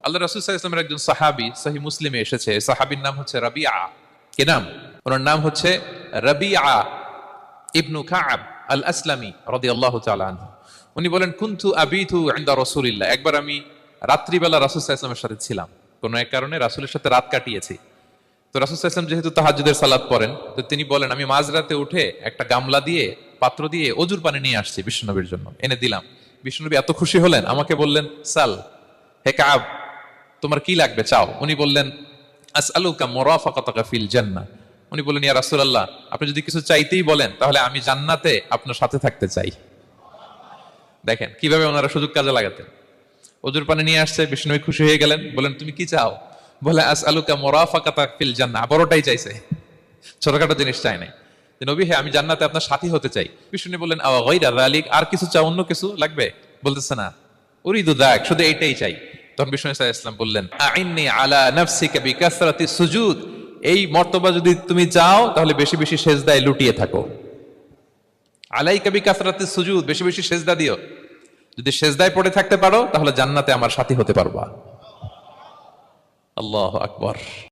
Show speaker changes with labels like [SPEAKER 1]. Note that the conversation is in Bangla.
[SPEAKER 1] আল্লাহ রাসূল সাল্লাল্লাহু আলাইহি ওয়াসাল্লামের একজন সাহাবী সহিহ মুসলিমে এসেছে, সাহাবীর নাম হচ্ছে রাবিআ। কি নাম? ওনার নাম হচ্ছে রাবিআ ইবনু কাব আল আসলামী রাদিয়াল্লাহু তাআলা আনহু। উনি বলেন, কুনতু আবিতু ইনদা রাসূলিল্লাহ, একবার আমি রাত্রিবেলা রাসূল সাল্লাল্লাহু আলাইহি ওয়াসাল্লামের সাথে ছিলাম, কোনো এক কারণে রাসূলের সাথে রাত কাটিয়েছি। তো রাসূল সাল্লাল্লাহু আলাইহি ওয়াসাল্লাম যেহেতু তাহাজ্জুদের সালাত পড়েন, তো তিনি বলেন, আমি মাঝরাতে উঠে একটা গামলা দিয়ে, পাত্র দিয়ে অজুর পানি নিয়ে আসছি বিশ্বনবীর জন্য, এনে দিলাম। বিশ্বনবী এত খুশি হলেন, আমাকে বললেন, সাল হে কাব, তোমার কি লাগবে চাও। উনি বললেন, আসআলুকা মুরাফাকাতাকা ফিল জান্নাহ। উনি বললেন, ইয়া রাসূলুল্লাহ, আপনি যদি কিছু চাইতেই বলেন তাহলে আমি জান্নাতে আপনার সাথে থাকতে চাই। দেখেন কিভাবে ওনারা সুযোগ কাজে লাগাতেন। অজুর পানি নিয়ে আসছে, বিষ্ণু খুশি হয়ে গেলেন, বলেন তুমি কি চাও? বলে, আসআলুকা মুরাফাকাতাকা ফিল জান্নাহ। বড়টাই চাইছে, ছোটখাটো জিনিস চাই নাই। যে নবী, হ্যাঁ আমি জান্নাতে আপনার সাথী হতে চাই। বিষ্ণু বললেন, আওয়া গায়রা যালিক, আর কিছু চাও, অন্য কিছু লাগবে? বলতেছে না, উরিদু যাক, শুধু এইটাই চাই। তখন বিষ্ণু সাল্লাল্লাহু আলাইহি ওয়াসাল্লাম বললেন, আইন্নি আলা নাফসিকা বিকাসরাতিস সুজুদ, এই মর্তবা যদি তুমি চাও তাহলে বেশি বেশি সেজদায় লুটিয়ে থাকো। আলাইকা বিকাসরাতিস সুজুদ, বেশি বেশি সেজদা দিও। যদি সেজদায় পড়ে থাকতে পারো তাহলে জান্নাতে আমার সাথী হতে পারবা। আল্লাহু আকবার।